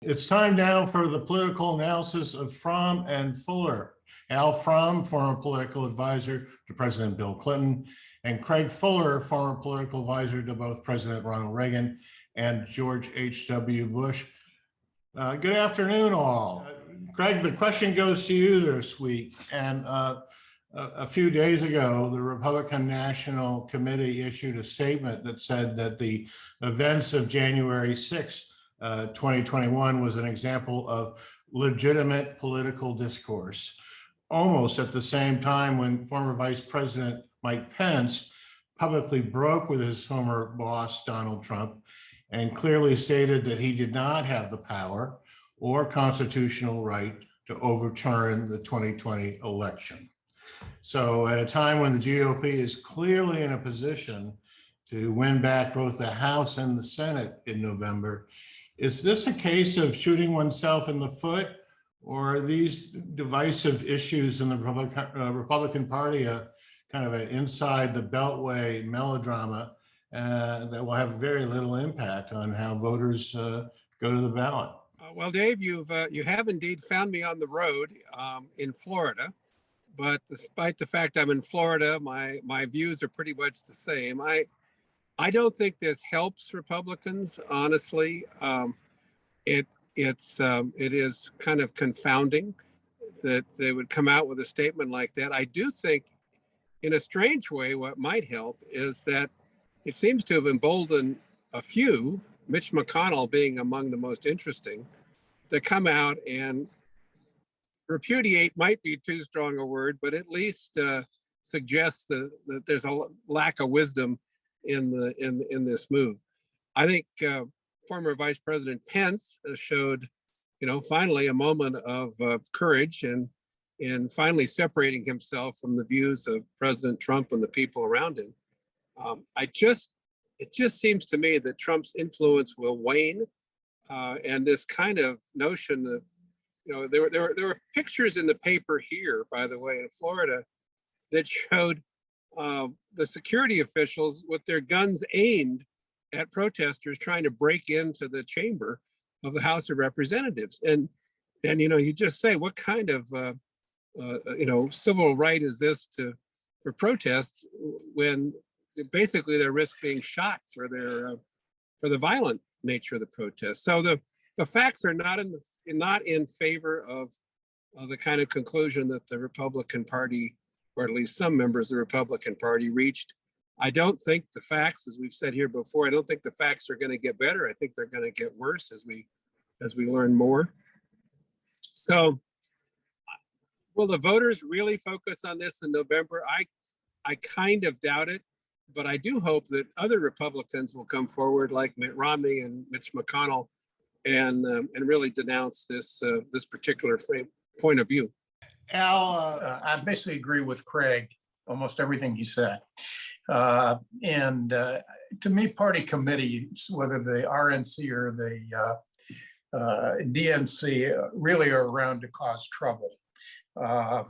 It's time now for the political analysis of Fromm and Fuller. Al Fromm, former political advisor to President Bill Clinton, and Craig Fuller, former political advisor to both President Ronald Reagan and George H.W. Bush. Good afternoon, all. Craig, the question goes to you this week. And a few days ago, the Republican National Committee issued a statement that said that the events of January 6th, 2021 was an example of legitimate political discourse. Almost at the same time when former Vice President Mike Pence publicly broke with his former boss, Donald Trump, and clearly stated that he did not have the power or constitutional right to overturn the 2020 election. So at a time when the GOP is clearly in a position to win back both the House and the Senate in November, is this a case of shooting oneself in the foot, or are these divisive issues in the Republican Party a kind of an inside the Beltway melodrama that will have very little impact on how voters go to the ballot? Well, Dave, you have indeed found me on the road in Florida, but despite the fact I'm in Florida, my views are pretty much the same. I don't think this helps Republicans, honestly. It is kind of confounding that they would come out with a statement like that. I do think, in a strange way, what might help is that it seems to have emboldened a few, Mitch McConnell being among the most interesting, to come out and repudiate might be too strong a word, but at least suggest that there's a lack of wisdom in this move. I think former Vice President Pence showed, finally a moment of courage and finally separating himself from the views of President Trump and the people around him. It just seems to me that Trump's influence will wane, and this kind of notion that, there were pictures in the paper here, by the way, in Florida, that showed the security officials with their guns aimed at protesters trying to break into the chamber of the House of Representatives. And you just say, what kind of civil right is this for protests when basically they risk being shot for the violent nature of the protest? So the facts are not in favor of the kind of conclusion that the Republican Party, or at least some members of the Republican Party, reached. I don't think the facts, as we've said here before, I don't think the facts are going to get better. I think they're going to get worse as we learn more. So will the voters really focus on this in November? I kind of doubt it, but I do hope that other Republicans will come forward, like Mitt Romney and Mitch McConnell, and really denounce this particular point of view. Al, I basically agree with Craig, almost everything he said. And to me, party committees, whether the RNC or the DNC, really are around to cause trouble. I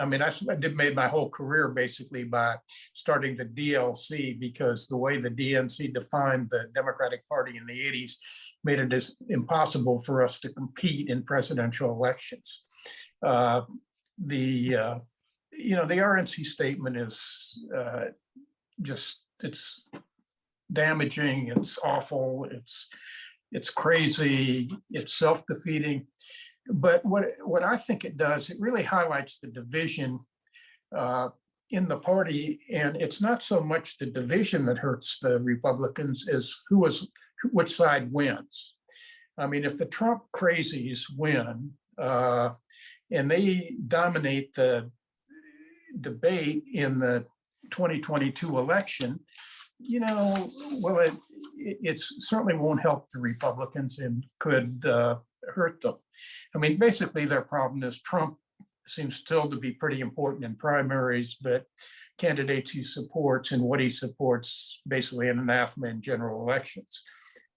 made my whole career basically by starting the DLC, because the way the DNC defined the Democratic Party in the 80s made it impossible for us to compete in presidential elections. The RNC statement is it's damaging, it's awful, it's crazy, it's self-defeating. But what I think it does, it really highlights the division in the party. And it's not so much the division that hurts the Republicans as which side wins. I mean, if the Trump crazies win and they dominate the debate in the 2022 election, it certainly won't help the Republicans and could hurt them. I mean, basically their problem is Trump seems still to be pretty important in primaries, but candidates he supports and what he supports basically an anathema in general elections.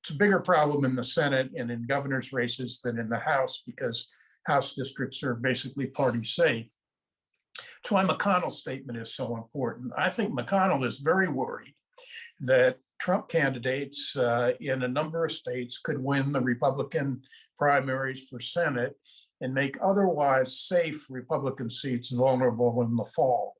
It's a bigger problem in the Senate and in governor's races than in the House, because House districts are basically party safe. That's why McConnell's statement is so important. I think McConnell is very worried that Trump candidates in a number of states could win the Republican primaries for Senate and make otherwise safe Republican seats vulnerable in the fall.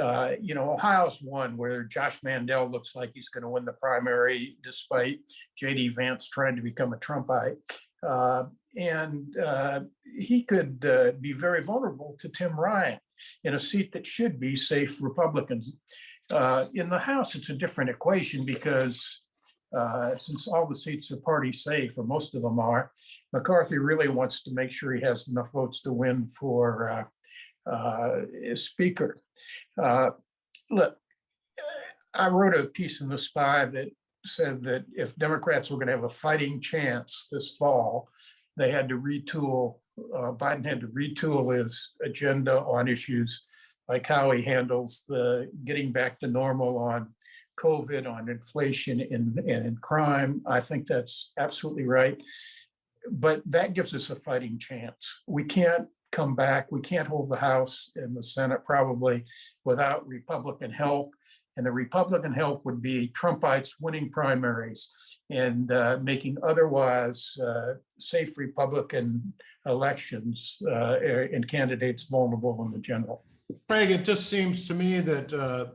Ohio's one where Josh Mandel looks like he's going to win the primary despite J.D. Vance trying to become a Trumpite. He could be very vulnerable to Tim Ryan in a seat that should be safe Republicans. In the House, it's a different equation because since all the seats are party safe, or most of them are, McCarthy really wants to make sure he has enough votes to win for Speaker. Look, I wrote a piece in The Spy that said that if Democrats were going to have a fighting chance this fall, they had to retool, Biden had to retool his agenda on issues like how he handles the getting back to normal on COVID, on inflation and crime. I think that's absolutely right. But that gives us a fighting chance. We can't come back. We can't hold the House and the Senate probably without Republican help. And the Republican help would be Trumpites winning primaries and making otherwise safe Republican elections and candidates vulnerable in the general. Craig, it just seems to me that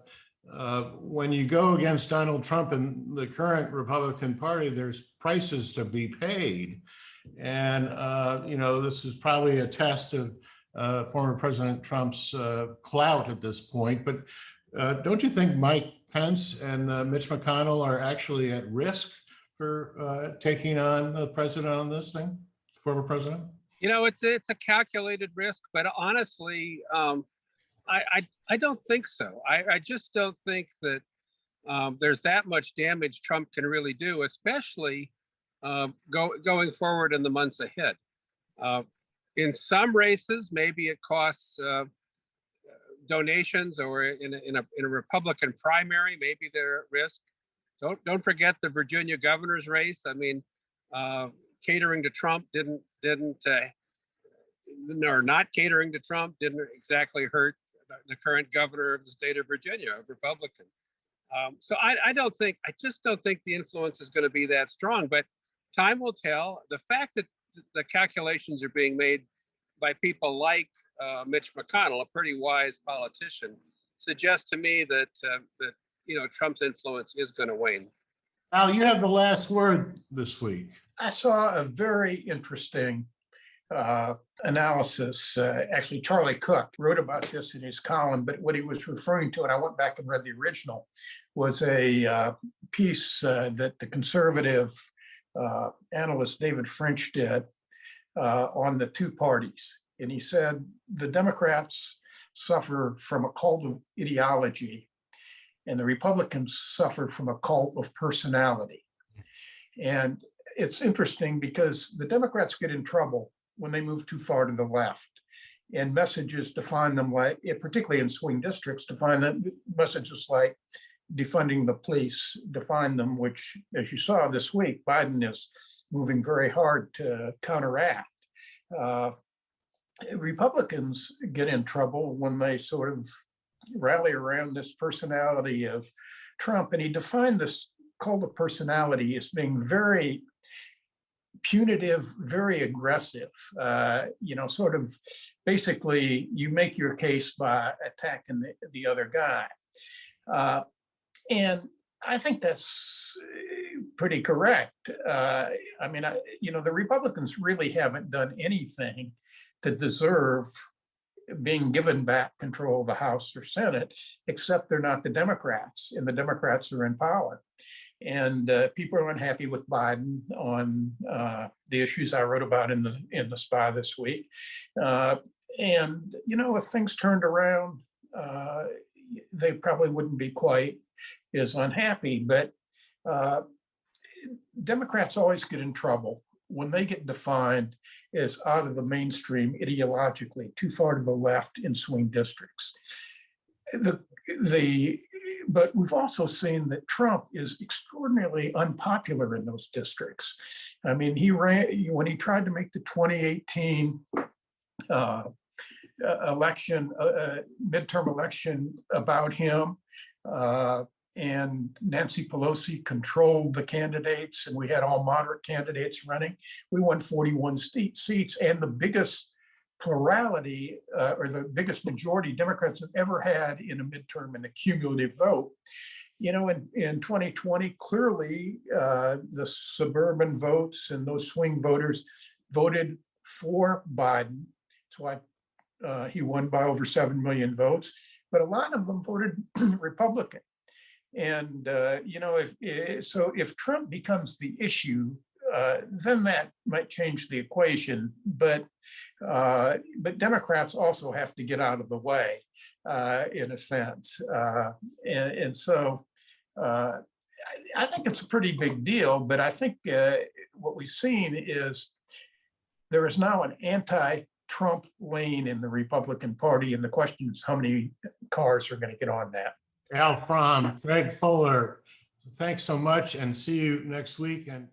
when you go against Donald Trump and the current Republican Party, there's prices to be paid. And, this is probably a test of former President Trump's clout at this point. But don't you think Mike Pence and Mitch McConnell are actually at risk for taking on the president on this thing, former president? It's a calculated risk, but honestly, I don't think so. I just don't think that there's that much damage Trump can really do, especially going forward in the months ahead. In some races, maybe it costs donations, or in a Republican primary, maybe they're at risk. Don't forget the Virginia governor's race. I mean, catering to Trump or not catering to Trump didn't exactly hurt the current governor of the state of Virginia, a Republican. So I just don't think the influence is going to be that strong, but time will tell. The fact that the calculations are being made by people like Mitch McConnell, a pretty wise politician, suggests to me that Trump's influence is going to wane. Al, you have the last word this week. I saw a very interesting analysis. Actually, Charlie Cook wrote about this in his column, but what he was referring to, and I went back and read the original, was a piece that the conservative analyst David French did on the two parties. And he said the Democrats suffer from a cult of ideology and the Republicans suffer from a cult of personality. And it's interesting because the Democrats get in trouble when they move too far to the left. And messages define them like, particularly in swing districts, define them, messages like defunding the police define them, which, as you saw this week, Biden is moving very hard to counteract. Republicans get in trouble when they sort of rally around this personality of Trump. And he defined this cult of personality as being very punitive, very aggressive, sort of basically you make your case by attacking the other guy. And I think that's pretty correct. The Republicans really haven't done anything to deserve being given back control of the House or Senate, except they're not the Democrats, and the Democrats are in power. And people are unhappy with Biden on the issues I wrote about in the Spy this week. If things turned around, they probably wouldn't be quite as unhappy. But Democrats always get in trouble when they get defined as out of the mainstream ideologically, too far to the left in swing districts. But we've also seen that Trump is extraordinarily unpopular in those districts. I mean, when he tried to make the 2018 midterm election about him, and Nancy Pelosi controlled the candidates, and we had all moderate candidates running. We won 41 seats, and the biggest plurality or the biggest majority Democrats have ever had in a midterm in the cumulative vote. You know, in 2020, clearly the suburban votes and those swing voters voted for Biden. That's why he won by over 7 million votes. But a lot of them voted Republican. And, you know, if Trump becomes the issue, then that might change the equation. But Democrats also have to get out of the way, in a sense. So I think it's a pretty big deal. But I think what we've seen is there is now an anti-Trump lane in the Republican Party. And the question is how many cars are going to get on that. Al Fromm, Craig Fuller, thanks so much and see you next week. And